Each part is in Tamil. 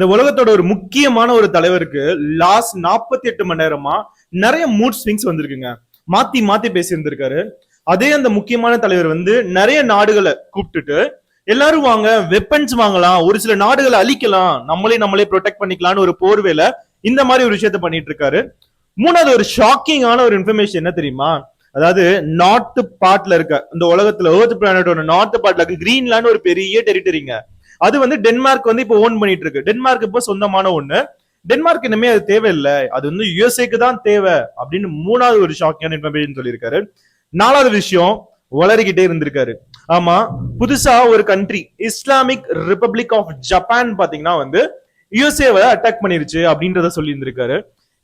இந்த உலகத்தோட ஒரு முக்கியமான ஒரு தலைவருக்கு லாஸ்ட் 48 மணி நேரமா நிறைய மூட் ஸ்விங்ஸ் வந்திருக்குங்க. மாத்தி மாத்தி பேசி இருந்திருக்காரு. அதே அந்த முக்கியமான தலைவர் வந்து நிறைய நாடுகளை கூப்பிட்டுட்டு எல்லாரும் வாங்க வெப்பன்ஸ் வாங்கலாம், ஒரு சில நாடுகளை அழிக்கலாம், நம்மளே ப்ரொடெக்ட் பண்ணிக்கலாம்னு ஒரு போர்வேல இந்த மாதிரி ஒரு விஷயத்த பண்ணிட்டு இருக்காரு. மூணாவது ஒரு ஷாக்கிங்கான ஒரு இன்ஃபர்மேஷன் என்ன தெரியுமா? அதாவது நார்த் பார்ட்ல இருக்க இந்த உலகத்துல எர்த் பிளானட்டோட நார்த் பார்ட்ல இருக்க கிரீன்லாந்து ஒரு பெரிய டெரிட்டரிங்க. அது வந்து டென்மார்க் வந்து இப்போ ஓன் பண்ணிட்டு இருக்கு. டென்மார்க் இப்போ சொந்தமான ஒண்ணு. டென்மார்க் இனிமே அது தேவையில்லை, அது வந்து யுஎஸ்ஏக்கு தான் தேவை அப்படின்னு மூணாவது ஒரு ஷாக்கிங்கான இன்ஃபர்மேஷன் சொல்லியிருக்காரு. நாலாவது விஷயம் வளரிக்கிட்டே இருந்திருக்காரு. ஆமா, புதுசா ஒரு country Islamic republic of Japan பாத்தீங்கன்னா வந்து யுஎஸ்ஏவை அட்டாக் பண்ணிருச்சு அப்படின்றத சொல்லி இருந்திருக்காரு.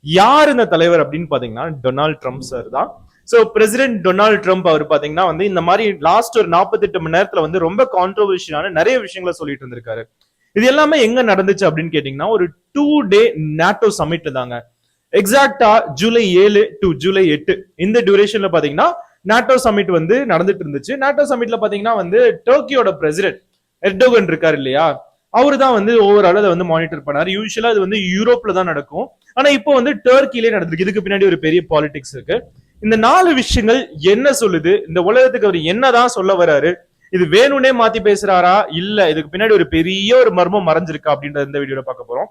யார் இந்த தலைவர் அப்படின்னு பாத்தீங்கன்னா டொனால்ட் ட்ரம்ப் சார் தான். சோ பிரசிடென்ட் டொனால்ட் ட்ரம்ப் அவர் பாத்தீங்கன்னா வந்து இந்த மாதிரி லாஸ்ட் ஒரு 48 மணி நேரத்துல வந்து ரொம்ப கான்ட்ரோவர்ஷியலான நிறைய விஷயங்களை சொல்லிட்டு இருந்திருக்காரு. இது எல்லாமே எங்க நடந்துச்சு அப்படின்னு கேட்டீங்கன்னா ஒரு 2 டே நாட்டோ சமிட்ல தாங்க. எக்ஸாக்டா ஜூலை 7 டு ஜூலை 8 இந்த டியூரேஷன்ல பாத்தீங்கன்னா நாட்டோ சமிட் வந்து நடந்துட்டு இருந்துச்சு. நாட்டோ சமிட்ல பாத்தீங்கன்னா வந்து டர்க்கியோட பிரசிடென்ட் எர்டோகன் இருக்காரு இல்லையா, அவரு தான் வந்து ஓவரால் அதை வந்து மானிட்டர் பண்ணாரு. யூஸ்வலா அது வந்து யூரோப்ல தான் நடக்கும், ஆனா இப்போ வந்து டர்க்கிலே நடந்திருக்கு. இதுக்கு பின்னாடி ஒரு பெரிய பாலிடிக்ஸ் இருக்கு. இந்த 4 விஷயங்கள் என்ன சொல்லுது, இந்த உலகத்துக்கு அவர் என்னதான் சொல்ல வராரு, இது வேணும்னே மாத்தி பேசுறாரா இல்ல இதுக்கு பின்னாடி ஒரு பெரிய ஒரு மர்மம் மறைஞ்சிருக்கா அப்படின்றத இந்த வீடியோல பார்க்க போறோம்.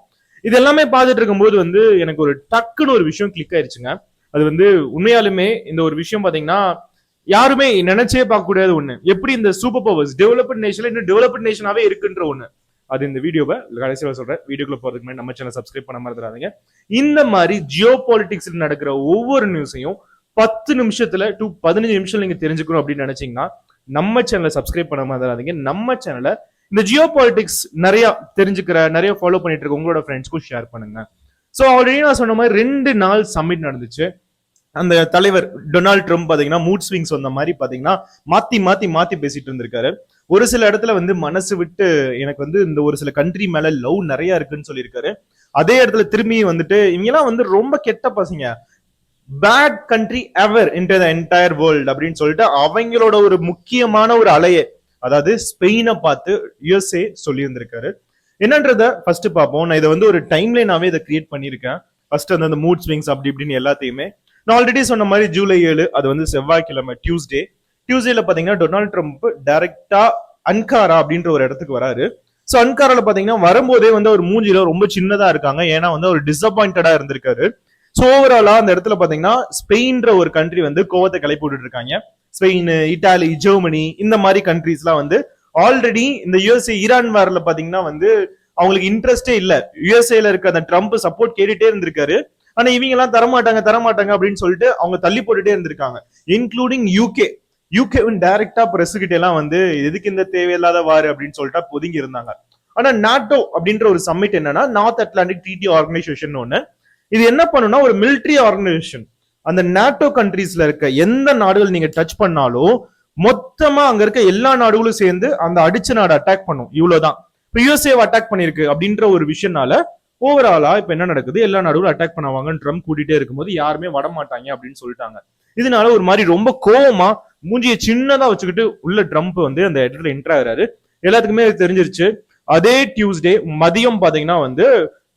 இது எல்லாமே பார்த்துட்டு இருக்கும்போது வந்து எனக்கு ஒரு டக்குன்னு ஒரு விஷயம் கிளிக் ஆயிருச்சுங்க. அது வந்து உண்மையாலுமே இந்த ஒரு விஷயம் பாத்தீங்கன்னா யாருமே நினைச்சே பார்க்க கூடாத ஒண்ணு. எப்படி இந்த சூப்பர் பவர்ஸ் டெவலப்ட் நேஷன்ல இன்னும் டெவலப்ட் நேஷனாவே இருக்குன்ற ஒண்ணு. அது இந்த வீடியோவை கடைசியா சொல்றேன். வீடியோக்குள்ள போறதுக்கு முன்னாடி நம்ம சேனல் சப்ஸ்கிரைப் பண்ண மறந்துடாதீங்க. இந்த மாதிரி ஜியோ பாலிடிக்ஸ்ல நடக்கிற ஒவ்வொரு நியூஸையும் 10 நிமிஷத்துல டு 15 நிமிஷம் நீங்க தெரிஞ்சுக்கணும் அப்படின்னு நினைச்சீங்கன்னா நம்ம சேனலை சப்ஸ்கிரைப் பண்ண மறந்துடாதீங்க. நம்ம சேனலை இந்த ஜியோ பாலிடிக்ஸ் நிறைய தெரிஞ்சுக்கிற நிறைய ஃபாலோ பண்ணிட்டு இருக்க உங்களோட ஃப்ரெண்ட்ஸ்க்கும் ஷேர் பண்ணுங்க. ஸோ ஆல்ரெடி நான் சொன்ன மாதிரி 2 நாள் சம்மிட் நடந்துச்சு. அந்த தலைவர் டொனால்ட் ட்ரம்ப் பாத்தீங்கன்னா மூட் ஸ்விங்ஸ் வந்த மாதிரி பாத்தீங்கன்னா மாத்தி மாத்தி மாத்தி பேசிட்டு இருந்திருக்காரு. ஒரு சில இடத்துல வந்து மனசு விட்டு எனக்கு வந்து இந்த ஒரு சில கண்ட்ரி மேல லவ் நிறைய இருக்குன்னு சொல்லியிருக்காரு. அதே இடத்துல திரும்பி வந்துட்டு இவங்கெல்லாம் வந்து ரொம்ப கெட்ட பசங்க, bad country ever in the entire world அப்படின்னு சொல்லிட்டு அவங்களோட ஒரு முக்கியமான ஒரு அலையை, அதாவது ஸ்பெயினை பார்த்து யுஎஸ்ஏ சொல்லி இருந்திருக்காரு. என்னன்றத ஃபர்ஸ்ட் பார்ப்போம். நான் இதை வந்து ஒரு டைம் லைனாவே இதை கிரியேட் பண்ணியிருக்கேன். ஃபர்ஸ்ட் அந்த மூட் ஸ்விங்ஸ் அப்படி இப்படின்னு எல்லாத்தையுமே நான் ஆல்ரெடி சொன்ன மாதிரி ஜூலை 7 அது வந்து செவ்வாய்க்கிழமை டியூஸ்டேல பாத்தீங்கன்னா டொனால்ட் ட்ரம்ப் டைரக்டா அன்காரா அப்படின்ற ஒரு இடத்துக்கு வராரு. ஸோ அன்காரால பாத்தீங்கன்னா வரும்போதே வந்து அவர் மூஞ்சில ரொம்ப சின்னதா இருக்காங்க, ஏன்னா வந்து அவர் டிசப்பாயிண்டடா இருந்திருக்காரு. ஸோ ஓவராலா அந்த இடத்துல பாத்தீங்கன்னா ஸ்பெயின்ற ஒரு கண்ட்ரி வந்து கோவத்தை கிளப்பி விட்டுட்டு இருக்காங்க. ஸ்பெயின், இட்டாலி, ஜெர்மனி இந்த மாதிரி கண்ட்ரிஸ் எல்லாம் வந்து ஆல்ரெடி இந்த யுஎஸ்ஏ ஈரான் வார்ல பாத்தீங்கன்னா வந்து அவங்களுக்கு இன்ட்ரெஸ்டே இல்ல. யுஎஸ்ஏல இருக்க அந்த ட்ரம்ப் சப்போர்ட் கேட்டுட்டே இருந்திருக்காரு, ஆனா இவங்க எல்லாம் தரமாட்டாங்க அப்படின்னு சொல்லிட்டு அவங்க தள்ளி போட்டுட்டே இருந்திருக்காங்க. இன்க்ளூடிங் யூகே டைரக்டா பிரஸ் கிட்ட எல்லாம் வந்து எதுக்கு இந்த தேவையில்லாத வாரு அப்படின்னு சொல்லிட்டு ஒதுங்கி இருந்தாங்க. ஆனா நாட்டோ அப்படின்ற ஒரு சம்மிட் என்னன்னா நார்த் அட்லாண்டிக் ட்ரீட்டி ஆர்கனைசேஷன் ஒண்ணு. இது என்ன பண்ணுனா ஒரு மிலிட்டரி ஆர்கனைசேஷன். அந்த நாட்டோ கண்ட்ரீஸ்ல இருக்க எந்த நாடுகள் நீங்க டச் பண்ணாலும் மொத்தமா அங்க இருக்க எல்லா நாடுகளும் சேர்ந்து அந்த அடிச்ச நாடு அட்டாக் பண்ணும். இவ்வளவுதான். இப்ப யுஎஸ்ஏ அட்டாக் பண்ணிருக்கு அப்படின்ற ஒரு விஷயம்னால ஓவராலா இப்ப என்ன நடக்குது, எல்லா நாடுகளும் அட்டாக் பண்ணுவாங்கன்னு ட்ரம்ப் கூட்டிட்டே இருக்கும்போது யாருமே வரமாட்டாங்க அப்படின்னு சொல்லிட்டாங்க. இதனால ஒரு மாதிரி ரொம்ப கோவமா மூஞ்சியை சின்னதா வச்சுக்கிட்டு உள்ள ட்ரம்ப் வந்து அந்த இடத்துல என்டர் ஆகுறாரு. எல்லாத்துக்குமே தெரிஞ்சிருச்சு. அதே டியூஸ்டே மதியம் பாத்தீங்கன்னா வந்து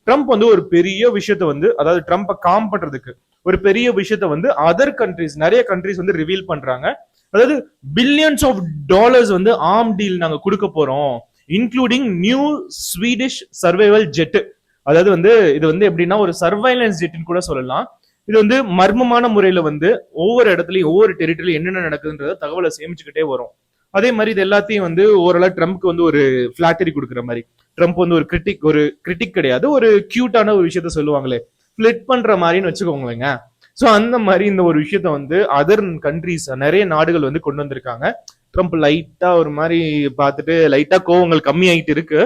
ட்ரம்ப் வந்து ஒரு பெரிய விஷயத்த வந்து, அதாவது ட்ரம்ப்பை காம் பண்றதுக்கு ஒரு பெரிய விஷயத்த வந்து அதர் கண்ட்ரிஸ் நிறைய கண்ட்ரிஸ் வந்து ரிவீல் பண்றாங்க. அதாவது பில்லியன்ஸ் ஆஃப் டாலர்ஸ் வந்து ஆர்ம் டீல் நாங்க கொடுக்க போறோம், including new Swedish survival jet. அதாவது வந்து இது வந்து எப்படின்னா ஒரு சர்வைலன்ஸ் ஜெட்னு கூட சொல்லலாம். இது வந்து மர்மமான முறையில வந்து ஒவ்வொரு இடத்துலயும் ஒவ்வொரு டெரிட்டரியில என்னென்ன நடக்குதுன்றத தகவலை சேமிச்சுக்கிட்டே வரும். அதே மாதிரி இது எல்லாத்தையும் வந்து ஓரளவு ட்ரம்ப்க்கு வந்து ஒரு பிளாட்டரி கொடுக்குற மாதிரி, ட்ரம்ப் வந்து ஒரு கிரிட்டிக் கிடையாது, ஒரு கியூட்டான ஒரு விஷயத்த சொல்லுவாங்களே, ஃபிளிட் பண்ற மாதிரின்னு வச்சுக்கோங்களேங்க. ஸோ அந்த மாதிரி இந்த ஒரு விஷயத்த வந்து அதர் கண்ட்ரிஸ் நிறைய நாடுகள் வந்து கொண்டு வந்திருக்காங்க. ட்ரம்ப் லைட்டா ஒரு மாதிரி பார்த்துட்டு லைட்டா கோவங்கள் கம்மி ஆகிட்டு இருக்கு.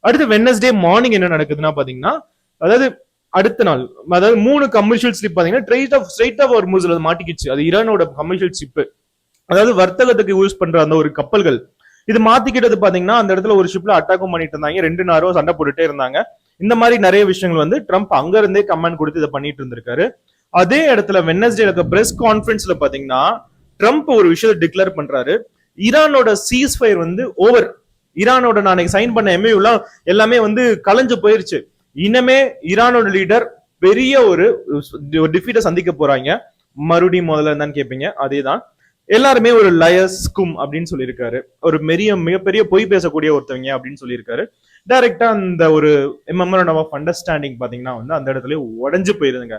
அடுத்து வெட்னஸ்டே மார்னிங் என்ன நடக்குதுன்னா பாத்தீங்கன்னா, அதாவது அடுத்த நாள், அதாவது 3 கமர்ஷியல் ஷிப் பாத்தீங்கன்னா ஸ்ட்ரைட் ஆஃப் ஹார்முஸ்ல மாட்டிக்கிச்சு. அது ஈரானோட கமர்ஷியல் ஷிப், அதாவது வர்த்தகத்துக்கு யூஸ் பண்ற அந்த ஒரு கப்பல்கள். இது மாத்திக்கிட்டது பாத்தீங்கன்னா அந்த இடத்துல ஒரு ஷிப்ல அட்டாக்கும் பண்ணிட்டு இருந்தாங்க, 2 நாளும் சண்டை போட்டுட்டே இருந்தாங்க. இந்த மாதிரி நிறைய விஷயங்கள் வந்து ட்ரம்ப் அங்க இருந்தே கமெண்ட் கொடுத்து இதை பண்ணிட்டு இருந்திருக்காரு. அதே இடத்துல வெட்னஸ்டே இருக்க பிரஸ் கான்ஃபரன்ஸ்ல பாத்தீங்கன்னா ட்ரம்ப் ஒரு விஷயத்தை டிக்ளேர் பண்றாரு. ஈரானோட சீஸ் ஃபயர் வந்து ஓவர், ஈரானோட நான் சைன் பண்ண எம்ஏ எல்லாமே வந்து கலைஞ்சு போயிருச்சு, இனிமே ஈரானோட லீடர் பெரிய ஒரு டிஃபீட்டை சந்திக்க போறாங்க. மறுபடியும் முதல்ல இருந்தான்னு கேட்பீங்க, அதேதான். எல்லாருமே ஒரு லயர்ஸ் கும் அப்படின்னு சொல்லியிருக்காரு. ஒரு மிகப்பெரிய பொய் பேசக்கூடிய ஒருத்தவங்க அப்படின்னு சொல்லியிருக்காரு. டைரக்டா அந்த ஒரு மெமரண்டம் ஆஃப் அண்டர்ஸ்டாண்டிங் பாத்தீங்கன்னா வந்து அந்த இடத்துல உடஞ்சு போயிருதுங்க.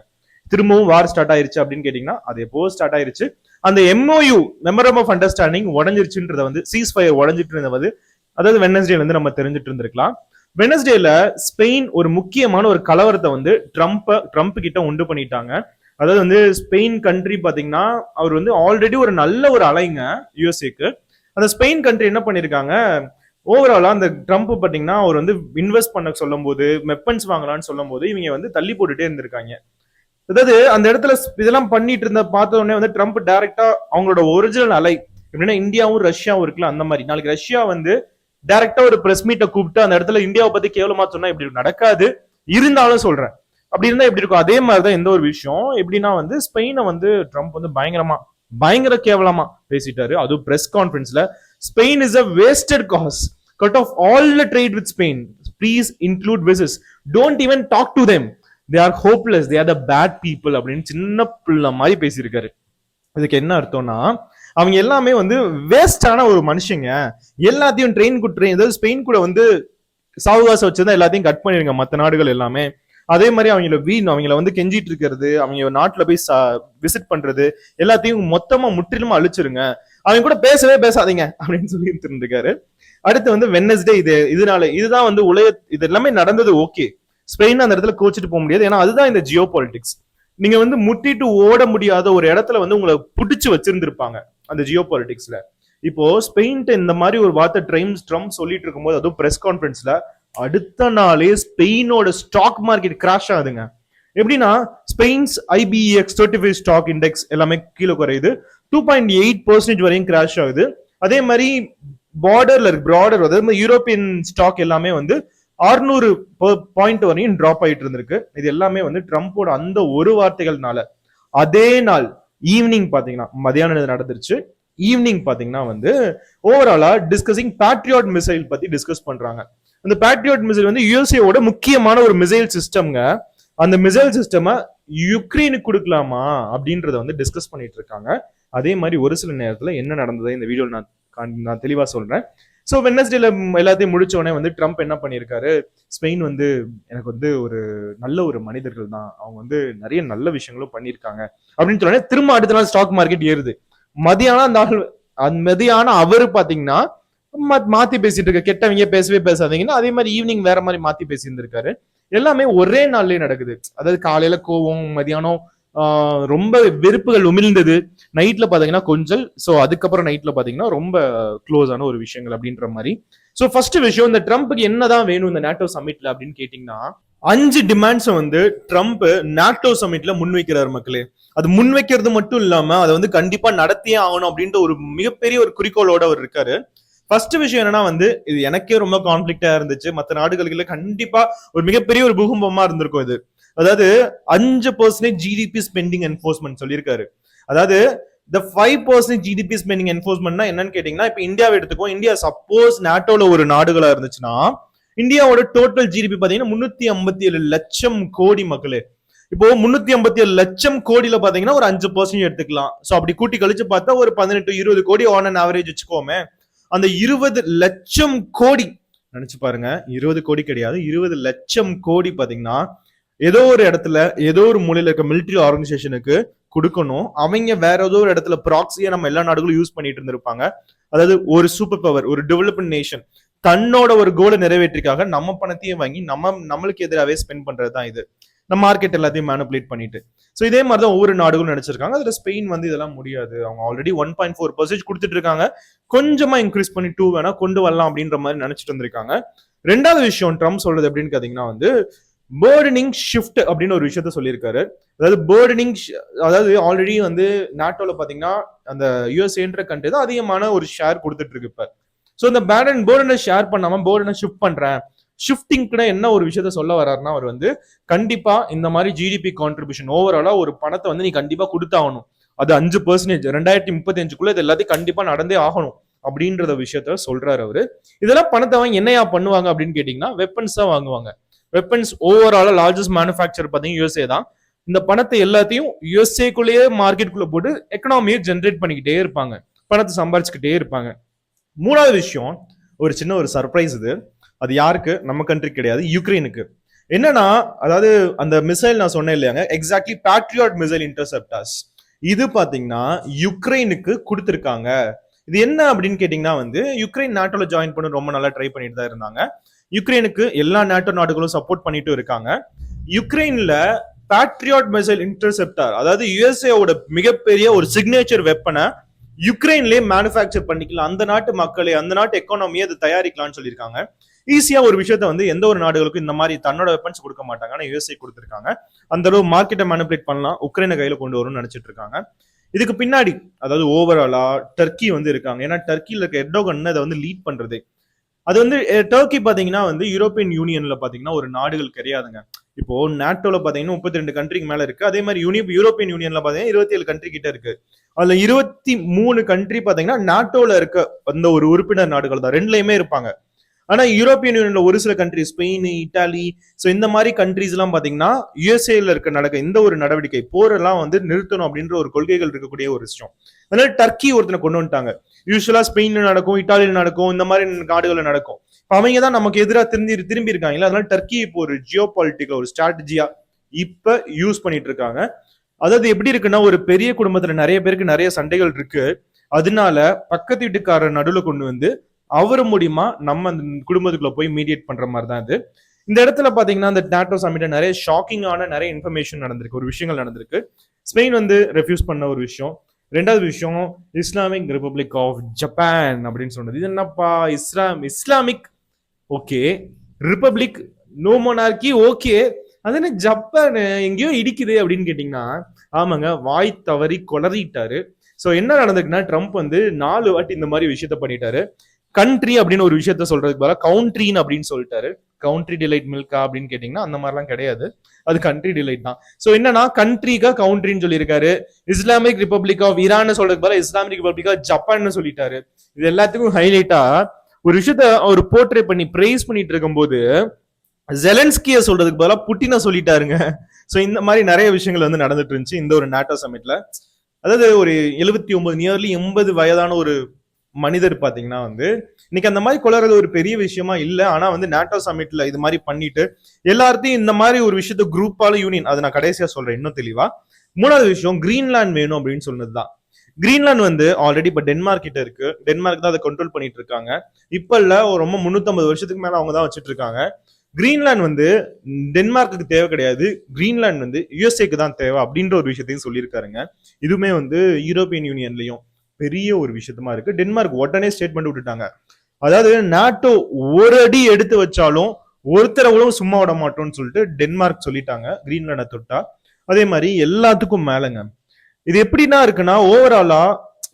திரும்பவும் வார் ஸ்டார்ட் ஆயிருச்சு அப்படின்னு கேட்டீங்கன்னா அது எப்போ ஸ்டார்ட் ஆயிருச்சு. அந்த MOU மெமரண்டம் ஆஃப் அண்டர்ஸ்டாண்டிங் உடஞ்சிருச்சுன்றத வந்து சீஸ் ஃபயர் உடஞ்சிட்டு இருந்தது அதாவது வெனஸ்டேல இருந்து நம்ம தெரிஞ்சுட்டு இருந்திருக்கலாம். வெனஸ்டேல ஸ்பெயின் ஒரு முக்கியமான ஒரு கலவரத்தை வந்து ட்ரம்ப் கிட்ட உண்டு பண்ணிட்டாங்க. அதாவது வந்து ஸ்பெயின் கண்ட்ரி பாத்தீங்கன்னா அவர் வந்து ஆல்ரெடி ஒரு நல்ல ஒரு அலைங்க யூஎஸ்ஏக்கு. அந்த ஸ்பெயின் கண்ட்ரி என்ன பண்ணிருக்காங்க, ஓவராலா அந்த ட்ரம்ப் பாத்தீங்கன்னா அவர் வந்து இன்வெஸ்ட் பண்ண சொல்லும் போது வெப்பன்ஸ் வாங்கலாம்னு சொல்லும் போது இவங்க வந்து தள்ளி போட்டுட்டே இருந்திருக்காங்க. அதாவது அந்த இடத்துல இதெல்லாம் பண்ணிட்டு இருந்த பார்த்த உடனே வந்து ட்ரம்ப் டைரக்டா அவங்களோட ஒரிஜினல் அலை எப்படின்னா இந்தியாவும் ரஷ்யாவும் இருக்குல்ல அந்த மாதிரி. நாளைக்கு ரஷ்யா வந்து டைரக்டா ஒரு பிரஸ் மீட்டை கூப்பிட்டு அந்த இடத்துல இந்தியாவை பத்தி கேவலமா சொன்னா இப்படி நடக்காது, இருந்தாலும் சொல்றேன். அப்படி இருந்தா எப்படி இருக்கும்? அதே மாதிரிதான் எந்த ஒரு விஷயம் எப்படின்னா வந்து ஸ்பெயினை வந்து ட்ரம்ப் வந்து பயங்கர கேவலமா பேசிட்டாரு. அதுவும் பிரஸ் கான்ஃபரன்ஸ்ல Spain is a wasted cause, cut off all the trade with Spain, please include visas, don't even talk to them, they are hopeless, they are the bad people அப்படின்னு சின்ன பிள்ளை மாதிரி பேசியிருக்காரு. இதுக்கு என்ன அர்த்தம்னா அவங்க எல்லாமே வந்து வேஸ்டான ஒரு மனுஷங்க, எல்லாத்தையும் ட்ரெயின் அதாவது ஸ்பெயின் கூட வந்து சாவகாசம் வச்சிருந்தா எல்லாத்தையும் கட் பண்ணிருங்க மற்ற நாடுகள் எல்லாமே. அதே மாதிரி அவங்கள வந்து கெஞ்சிட்டு இருக்கிறது, அவங்க நாட்டுல போய் விசிட் பண்றது எல்லாத்தையும் மொத்தமா முற்றிலுமா அழிச்சிருங்க, அவங்க கூட பேசவே பேசாதீங்க அப்படின்னு சொல்லி இருந்திருக்காரு. அடுத்து வந்து வெட்னஸ்டே இதுதான் வந்து இது எல்லாமே நடந்தது. ஓகே, ஸ்பெயின் அந்த இடத்துல கோச்சிட்டு போக முடியாது, ஏன்னா அதுதான் இந்த ஜியோ பாலிடிக்ஸ். நீங்க வந்து முட்டிட்டு ஓட முடியாத ஒரு இடத்துல வந்து உங்களை புடிச்சு வச்சிருந்திருப்பாங்க அந்த ஜியோ பாலிடிக்ஸ்ல. இப்போ ஸ்பெயின் இந்த மாதிரி ஒரு வார்த்தை ட்ரம்ப் சொல்லிட்டு இருக்கும்போது அதுவும் பிரஸ் கான்ஃபரன்ஸ்ல அடுத்த நாளே ஸ்பெயினோட ஸ்டாக் மார்க்கெட் கிராஷ் ஆகுதுங்க. எப்படின்னா ஸ்பெயின்ஸ் IBEX 35 ஸ்டாக் இண்டெக்ஸ் எல்லாமே கீழே குறையுது, 2.8% வரையும் கிராஷ் ஆகுது. அதே மாதிரி ப்ராடர் அதாவது யூரோப்பியன் ஸ்டாக் எல்லாமே வந்து 600 பாயிண்ட் வரையும் டிராப் ஆயிட்டு இருந்திருக்கு. இது எல்லாமே வந்து ட்ரம்ப்போட அந்த ஒரு வார்த்தைகள்னால. அதே நாள் ஈவினிங் பாத்தீங்கன்னா மதியானம் நடந்துருச்சு. ஈவினிங் பாத்தீங்கன்னா வந்து ஓவராலா டிஸ்கசிங் பேட்ரியாட் மிசைல் பத்தி டிஸ்கஸ் பண்றாங்க. அந்த பேட்ரியாட் மிசைல் வந்து யுஎஸ்ஏவோட முக்கியமான ஒரு மிசைல் சிஸ்டம்ங்க. அந்த மிசைல் சிஸ்டம் யுக்ரைனுக்கு கொடுக்கலாமா அப்படின்றத வந்து டிஸ்கஸ் பண்ணிட்டு இருக்காங்க. அதே மாதிரி ஒரு சில நேரத்துல என்ன நடந்தது இந்த வீடியோ நான் தெளிவா சொல்றேன். ஸோ வெட்னஸ்டேல எல்லாத்தையும் முடிச்ச உடனே வந்து ட்ரம்ப் என்ன பண்ணியிருக்காரு, ஸ்பெயின் வந்து எனக்கு வந்து ஒரு நல்ல ஒரு மனிதர்கள் தான், அவங்க வந்து நிறைய நல்ல விஷயங்களும் பண்ணியிருக்காங்க அப்படின்னு சொன்னோடனே திரும்ப அடுத்த நாள் ஸ்டாக் மார்க்கெட் ஏறுது. மதியானம் அவரு பாத்தீங்கன்னா மாத்தி பேசிட்டு இருக்க, கெட்டவங்க பேசவே பேசாதீங்கன்னா அதே மாதிரி ஈவினிங் வேற மாதிரி மாத்தி பேசி இருந்திருக்காரு. எல்லாமே ஒரே நாள்லயே நடக்குது. அதாவது காலையில கோவம், மதியானம் ரொம்ப வெறுப்புகள் உமிழ்ந்தது, நைட்ல பாத்தீங்கன்னா கொஞ்சம், சோ அதுக்கப்புறம் நைட்ல பாத்தீங்கன்னா ரொம்ப க்ளோஸ் ஆன ஒரு விஷயங்கள் அப்படின்ற மாதிரி. சோ ஃபர்ஸ்ட் விஷயம், இந்த ட்ரம்ப்புக்கு என்னதான் வேணும் இந்த நேட்டோ சமிட்ல அப்படின்னு கேட்டீங்கன்னா 5 டிமாண்ட்ஸ் வந்து ட்ரம்ப் நாட்டோ சமிட்ல முன்வைக்கிறார் மக்களே. அது முன்வைக்கிறது மட்டும் இல்லாம அதை வந்து கண்டிப்பா நடத்தியே ஆகணும் அப்படின்ற ஒரு மிகப்பெரிய ஒரு குறிக்கோளோட அவர் இருக்காரு. ஃபர்ஸ்ட் விஷயம் என்னன்னா வந்து இது எனக்கே ரொம்ப கான்ஃபிளிக்டா இருந்துச்சு, மற்ற நாடுகளுக்கு கண்டிப்பா ஒரு மிகப்பெரிய ஒரு பூகம்பமா இருந்திருக்கும் இது. அதாவது 5% GDP ஸ்பெண்டிங் என்ஃபோர்ஸ்மெண்ட் சொல்லியிருக்காரு. அதாவது இந்த 5% GDP ஸ்பெண்டிங் என்ஃபோர்ஸ்மெண்ட்னா என்னன்னு கேட்டீங்கன்னா இப்ப இந்தியாவை எடுத்துக்கோ. இந்தியா சப்போஸ் நாட்டோல ஒரு நாடுகளா இருந்துச்சுன்னா இந்தியாவோட டோட்டல் GDP பாத்தீங்கன்னா 357 லட்சம் கோடி மக்களே. இப்போ 357 லட்சம் கோடியில பாத்தீங்கன்னா ஒரு 5% எடுத்துக்கலாம். சோ அப்படி கூட்டி கழிச்சு பார்த்தா ஒரு 18-20 கோடி ஆன் அன் ஆவரேஜ் வச்சுக்கோமே. அந்த 20 லட்சம் கோடி நினைச்சு பாருங்க, 20 கோடி கிடையாது, 20 லட்சம் கோடி பாத்தீங்கன்னா ஏதோ ஒரு இடத்துல ஏதோ ஒரு மூலையில இருக்க மிலிட்டரி ஆர்கனைசேஷனுக்கு கொடுக்கணும். அவங்க வேற ஏதோ ஒரு இடத்துல ப்ராக்சியா நம்ம எல்லா நாடுகளும் யூஸ் பண்ணிட்டு இருந்திருப்பாங்க. அதாவது ஒரு சூப்பர் பவர், ஒரு டெவலப்மெண்ட் நேஷன் தன்னோட ஒரு கோலை நிறைவேற்றிக்காக நம்ம பணத்தையும் வாங்கி நம்மளுக்கு எதிராகவே ஸ்பெண்ட் பண்றதுதான் இது. நம்ம மார்க்கெட் எல்லாத்தையும் மேனிபுலேட் பண்ணிட்டு. ஸோ இதே மாதிரிதான் ஒவ்வொரு நாடுகளும் நினைச்சிருக்காங்க. அதுல ஸ்பெயின் வந்து இதெல்லாம் முடியாது, அவங்க ஆல்ரெடி 1.4% கொடுத்துட்டு இருக்காங்க, கொஞ்சமா இன்க்ரீஸ் பண்ணி 2 வேணா கொண்டு வரலாம் அப்படின்ற மாதிரி நினைச்சிட்டு வந்திருக்காங்க. ரெண்டாவது விஷயம் ட்ரம்ப் சொல்றது எப்படின்னு கேட்டீங்கன்னா வந்து பேர்டனிங் ஷிஃப்ட் அப்படின்னு ஒரு விஷயத்த சொல்லியிருக்காரு. அதாவது ஆல்ரெடி வந்து நாட்டோல பாத்தீங்கன்னா அந்த யுஎஸ்ஏன்ற கண்ட்ரி தான் அதிகமான ஒரு ஷேர் கொடுத்துட்டு இருக்கு இப்ப. ஸோ இந்த பேர்டனை ஷேர் பண்ணாம பேர்டனை ஷிஃப்ட் பண்றேன். ஷிஃப்டிங்ல என்ன ஒரு விஷயத்த சொல்ல வர்றாருன்னா அவர் வந்து கண்டிப்பா இந்த மாதிரி GDP கான்ட்ரிபியூஷன் ஓவராலா ஒரு பணத்தை வந்து நீ கண்டிப்பா கொடுத்தாகணும், அது 5% 2035 இது எல்லாத்தையும் கண்டிப்பா நடந்தே ஆகணும் அப்படின்றத விஷயத்த சொல்றாரு அவரு. இதெல்லாம் பணத்தை வாங்கி என்னையா பண்ணுவாங்க அப்படின்னு கேட்டீங்கன்னா வெப்பன்ஸ் தான் வாங்குவாங்க. வெப்பன்ஸ் ஓவராலா லார்ஜஸ்ட் மேனுஃபேக்சர் பார்த்தீங்கன்னா யூஎஸ்ஏ தான். இந்த பணத்தை எல்லாத்தையும் யூஎஸ்ஏக்குள்ளேயே மார்க்கெட்டுக்குள்ள போட்டு எக்கனாமியை ஜென்ரேட் பண்ணிக்கிட்டே இருப்பாங்க, பணத்தை சம்பாரிச்சுக்கிட்டே இருப்பாங்க. மூணாவது விஷயம், ஒரு சின்ன ஒரு சர்ப்ரைஸ் இது. அது யாருக்கு? நம்ம கண்ட்ரி கிடையாது, யுக்ரைனுக்கு. என்னன்னா, அதாவது அந்த மிசைல் நான் சொன்னேன் இல்லையாங்க, எக்ஸாக்ட்லி பேட்ரியாட் மிசைல் இன்டர்செப்டர்ஸ், இது பாத்தீங்கன்னா யுக்ரைனுக்கு கொடுத்துருக்காங்க. இது என்ன அப்படின்னு கேட்டீங்கன்னா வந்து, யுக்ரைன் நாட்டோல ஜாயின் பண்ண ரொம்ப நல்லா ட்ரை பண்ணிட்டு தான் இருந்தாங்க. யுக்ரைனுக்கு எல்லா நாட்டோ நாடுகளும் சப்போர்ட் பண்ணிட்டு இருக்காங்க. யுக்ரைன்ல பேட்ரியாட் மிசைல் இன்டர்செப்டர், அதாவது யுஎஸ்ஏவோட மிகப்பெரிய ஒரு சிக்னேச்சர் வெப்பனை யுக்ரைன்லயே மேனுஃபேக்சர் பண்ணிக்கலாம், அந்த நாட்டு மக்களை, அந்த நாட்டு எக்கானமியை அதை தயாரிக்கலாம்னு சொல்லியிருக்காங்க. ஈஸியா ஒரு விஷயத்த வந்து எந்த ஒரு நாடுகளுக்கும் இந்த மாதிரி தன்னோட வெப்பன்ஸ் கொடுக்க மாட்டாங்க, ஆனா யுஎஸ்ஏ கொடுத்துருக்காங்க. அந்த அளவு மார்க்கெட்டை மேனிபுலேட் பண்ணலாம், உக்ரைனை கையில கொண்டு வரும்னு நினைச்சிட்டு இருக்காங்க. இதுக்கு பின்னாடி அதாவது ஓவராலா டர்க்கி வந்து இருக்காங்க. ஏன்னா டர்க்கியில் இருக்க எர்டோகன் அதை வந்து லீட் பண்றது. அது வந்து டர்க்கி பாத்தீங்கன்னா வந்து யூரோப்பியன் யூனியன்ல பாத்தீங்கன்னா ஒரு நாடுகள் கிடையாதுங்க. இப்போ நாட்டோல பாத்தீங்கன்னா 32 கண்ட்ரிக்கு மேல இருக்கு. அதே மாதிரி யூரோப்பியன் யூனியன்ல பாத்தீங்கன்னா 27 கண்ட்ரி கிட்ட இருக்கு. அதுல 23 கண்ட்ரி பாத்தீங்கன்னா நாட்டோல இருக்க அந்த ஒரு உறுப்பினர் நாடுகள் தான், ரெண்டுலயுமே இருப்பாங்க. ஆனா யூரோப்பியன் யூனியன்ல ஒரு சில கண்ட்ரி, ஸ்பெயின், இட்டாலி, சோ இந்த மாதிரி கண்ட்ரிஸ் எல்லாம் பாத்தீங்கன்னா யுஎஸ்ஏல இருக்க நடக்க இந்த ஒரு நடவடிக்கை போரெல்லாம் வந்து நிறுத்தணும் அப்படின்ற ஒரு கொள்கைகள் இருக்கக்கூடிய ஒரு விஷயம். அதனால டர்க்கி ஒருத்தனை கொண்டு வந்துட்டாங்க. யூஸ்வலா ஸ்பெயின்ல நடக்கும், இட்டாலியில நடக்கும், இந்த மாதிரி நாடுகள்ல நடக்கும். அவங்க தான் நமக்கு எதிராக திரும்பி இருக்காங்களா, அதனால டர்க்கி இப்போ ஒரு ஜியோ பாலிட்டிக்கல் ஒரு ஸ்ட்ராட்டஜியா இப்ப யூஸ் பண்ணிட்டு இருக்காங்க. அதாவது எப்படி இருக்குன்னா, ஒரு பெரிய குடும்பத்துல நிறைய பேருக்கு நிறைய சண்டைகள் இருக்கு, அதனால பக்கத்து வீட்டுக்காரர் நடுவுல கொண்டு வந்து அவர் மூலியமா நம்ம அந்த குடும்பத்துக்குள்ள போய் மீடியேட் பண்ற மாதிரி தான் இது. இந்த இடத்துல பாத்தீங்கன்னா அந்த நாட்டோ சமிட்ல நிறைய ஷாக்கிங்கான நிறைய இன்ஃபர்மேஷன் நடந்திருக்கு, ஒரு விஷயங்கள் நடந்திருக்கு. ஸ்பெயின் வந்து ரெஃப்யூஸ் பண்ண ஒரு விஷயம். ரெண்டாவது விஷயம், இஸ்லாமிக் ரிபப்ளிக் ஆஃப் ஜப்பான் அப்படின்னு சொன்னது. இது என்னப்பா, Islamic okay, republic no monarchy okay, அது என்ன ஜப்பான் எங்கேயோ இடிக்குது அப்படின்னு கேட்டீங்கன்னா, ஆமாங்க, வாய் தவறி கொளறிட்டாரு. சோ என்ன நடந்திருக்குன்னா, ட்ரம்ப் வந்து 4 வாட்டி இந்த மாதிரி விஷயத்த பண்ணிட்டாரு. கண்ட்ரி அப்படின்னு ஒரு விஷயத்த சொல்றதுக்கு பதிலா கவுண்ட்ரின்னு அப்படின்னு சொல்லிட்டாரு. கவுண்ட்ரி டிலைட் மில்கா அப்படின்னு கேட்டீங்கன்னா அந்த மாதிரிலாம் கிடையாது, அது கண்ட்ரி டிலைட் தான். சோ என்னன்னா, கண்ட்ரிக்கா கவுண்ட்ரின்னு சொல்லியிருக்காரு. இஸ்லாமிக் ரிபப்ளிக் ஆஃப் ஈரான் சொல்றதுக்கு பதிலா இஸ்லாமிக் ரிபப்ளிக் ஆஃப் ஜப்பான் சொல்லிட்டாரு. இது எல்லாத்துக்கும் ஹைலைட்டா ஒரு விஷயத்த அவர் போர்ட்ரே பண்ணி பிரைஸ் பண்ணிட்டு இருக்கும்போது ஜெலன்ஸ்கிய சொல்றதுக்கு பதிலா புட்டின சொல்லிட்டாருங்க. சோ இந்த மாதிரி நிறைய விஷயங்கள் வந்து நடந்துட்டு இருந்துச்சு இந்த ஒரு நாட்டோ சமிட்ல. அதாவது ஒரு 79 நியர்லி 80 வயதான ஒரு மனிதர் பாத்தீங்கன்னா வந்து இன்னைக்கு அந்த மாதிரி கொள்றது ஒரு பெரிய விஷயமா இல்ல. ஆனா வந்து நாட்டோ சமிட்ல இது மாதிரி பண்ணிட்டு எல்லாத்தையும் இந்த மாதிரி ஒரு விஷயத்த குரூப்பால யூனியன், அதை நான் கடைசியா சொல்றேன் இன்னும் தெளிவா. மூணாவது விஷயம், கிரீன்லாந்து வேணும் அப்படின்னு சொன்னதுதான். கிரீன்லாந்து வந்து ஆல்ரெடி இப்ப டென்மார்க் கிட்ட இருக்கு, டென்மார்க் தான் அதை கண்ட்ரோல் பண்ணிட்டு இருக்காங்க. இப்ப இல்ல, ஒரு ரொம்ப 350 வருஷத்துக்கு மேல அவங்க தான் வச்சுட்டு இருக்காங்க. கிரீன்லாந்து வந்து டென்மார்க்கு தேவை கிடையாது, கிரீன்லாந்து வந்து யுஎஸ்ஏக்கு தான் தேவை அப்படின்ற ஒரு விஷயத்தையும் சொல்லியிருக்காருங்க. இதுவுமே வந்து யூரோப்பியன் யூனியன்லயும் பெரிய ஒரு விஷயமா இருக்கு. டென்மார்க் உடனே ஸ்டேட்மெண்ட் விட்டுட்டாங்க. அதாவது நாட்டோ ஒரு அடி எடுத்து வச்சாலும் ஒருத்தரவளும் சும்மா விட மாட்டோம்னு சொல்லிட்டு டென்மார்க் சொல்லிட்டாங்க கிரீன்லாண்டை தொட்டா. அதே மாதிரி எல்லாத்துக்கும் மேலங்க இது எப்படின்னா இருக்குன்னா, ஓவராலா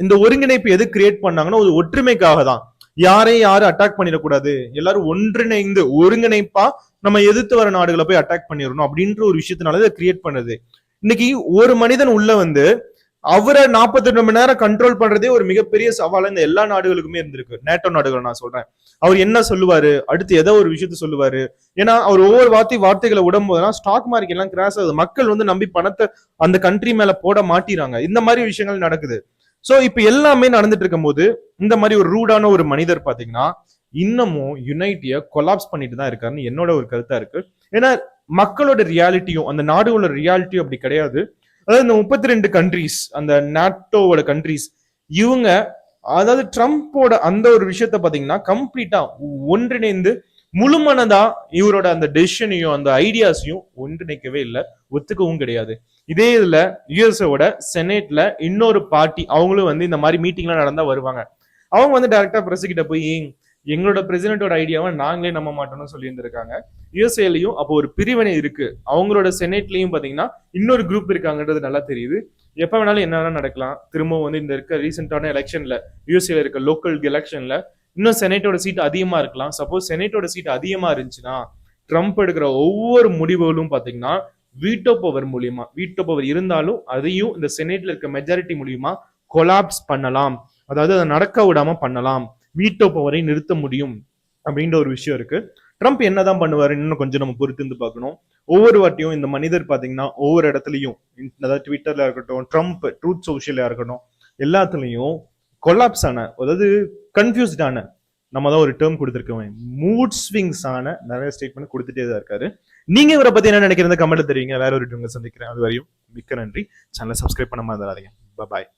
இந்த ஒருங்கிணைப்பு எது கிரியேட் பண்ணாங்கன்னா ஒரு ஒற்றுமைக்காக தான். யாரையும் யாரும் அட்டாக் பண்ணிடக்கூடாது, எல்லாரும் ஒன்றிணைந்து ஒருங்கிணைப்பா நம்ம எதிர்த்து வர நாடுகளை போய் அட்டாக் பண்ணிடணும் அப்படின்ற ஒரு விஷயத்தினால இதை கிரியேட் பண்ணுது. இன்னைக்கு ஒரு மனிதன் உள்ள வந்து அவரை 48 மணி நேரம் கண்ட்ரோல் பண்றதே ஒரு மிகப்பெரிய சவாலா இந்த எல்லா நாடுகளுக்குமே இருந்திருக்கு. நேட்டோ நாடுகள் நான் சொல்றேன். அவர் என்ன சொல்லுவாரு, அடுத்து ஏதோ ஒரு விஷயத்த சொல்லுவாரு. ஏன்னா அவர் ஒவ்வொரு வார்த்தைகளை விடும் போதெல்லாம் ஸ்டாக் மார்க்கெட் எல்லாம் கிராஸ் ஆகுது, மக்கள் வந்து நம்பி பணத்தை அந்த கண்ட்ரி மேல போட மாட்டிறாங்க. இந்த மாதிரி விஷயங்கள் நடக்குது. சோ இப்ப எல்லாமே நடந்துட்டு இருக்கும் போது இந்த மாதிரி ஒரு ரூடான ஒரு மனிதர் பாத்தீங்கன்னா இன்னமும் யுனைட்டிய கொலாப்ஸ் பண்ணிட்டு தான் இருக்காருன்னு என்னோட ஒரு கருத்தா இருக்கு. ஏன்னா மக்களோட ரியாலிட்டியும் அந்த நாடுகளோட ரியாலிட்டியும் அப்படி கிடையாது. அதாவது இந்த 32 கண்ட்ரிஸ், அந்த நாட்டோவோட கண்ட்ரிஸ், இவங்க அதாவது ட்ரம்ப்போட அந்த ஒரு விஷயத்த பாத்தீங்கன்னா கம்ப்ளீட்டா ஒன்றிணைந்து முழுமனதா இவரோட அந்த டெசிஷனையும் அந்த ஐடியாஸையும் ஒன்றிணைக்கவே இல்லை, ஒத்துக்கவும் கிடையாது. இதே இதுல யுஎஸ்ஓட செனேட்ல இன்னொரு பார்ட்டி அவங்களும் வந்து இந்த மாதிரி மீட்டிங்லாம் நடந்தா வருவாங்க. அவங்க வந்து டைரக்டா பிரஸ் கிட்ட போய் எங்களோட பிரசிடென்டோட ஐடியாவை நாங்களே நம்ப மாட்டோம்னு சொல்லி இருந்திருக்காங்க. யுஎஸ்ஏலையும் அப்போ ஒரு பிரிவினை இருக்கு, அவங்களோட செனேட்லயும் பாத்தீங்கன்னா இன்னொரு குரூப் இருக்காங்கன்றது நல்லா தெரியுது. எப்ப வேணாலும் என்ன வேணாலும் நடக்கலாம். திரும்பவும் வந்து இந்த இருக்க ரீசெண்டான எலெக்ஷன்ல யுஎஸ்ஏல இருக்க லோக்கல் எலெக்ஷன்ல இன்னும் செனேட்டோட சீட் அதிகமா இருக்கலாம். சப்போஸ் செனேட்டோட சீட் அதிகமா இருந்துச்சுன்னா ட்ரம்ப் எடுக்கிற ஒவ்வொரு முடிவுகளும் பாத்தீங்கன்னா வீட்டோ பவர் இருந்தாலும் அதையும் இந்த செனேட்ல இருக்க மெஜாரிட்டி மூலியமா கொலாப்ஸ் பண்ணலாம், அதாவது அதை நடக்க விடாம பண்ணலாம், வீட்டோ பவரை நிறுத்த முடியும் அப்படின்ற ஒரு விஷயம் இருக்கு. ட்ரம்ப் என்னதான் பண்ணுவாரு இன்னும் கொஞ்சம் நம்ம பொறுத்து இருந்து பார்க்கணும். ஒவ்வொரு வாட்டியும் இந்த மனிதர் பாத்தீங்கன்னா ஒவ்வொரு இடத்துலயும், அதாவது ட்விட்டர்ல இருக்கட்டும், ட்ரம்ப் ட்ரூத் சோஷியலா இருக்கட்டும், எல்லாத்துலயும் கொலாப்ஸ் ஆன, அதாவது கன்ஃபியூஸ்ட் ஆன, நம்ம தான் ஒரு டேர்ம் கொடுத்துருக்கோம், மூட் ஸ்விங்ஸ் ஆன நிறைய ஸ்டேட்மெண்ட் கொடுத்துட்டே தான் இருக்காரு. நீங்க இவரை பத்தி என்ன நினைக்கிறத கமெண்ட்ல தெரியுங்க. வேற ஒரு சந்திக்கிறேன். அது வரையும் மிக்க நன்றி. சேனலை சப்ஸ்கிரைப் பண்ண மறந்துடாதீங்க. பாய்.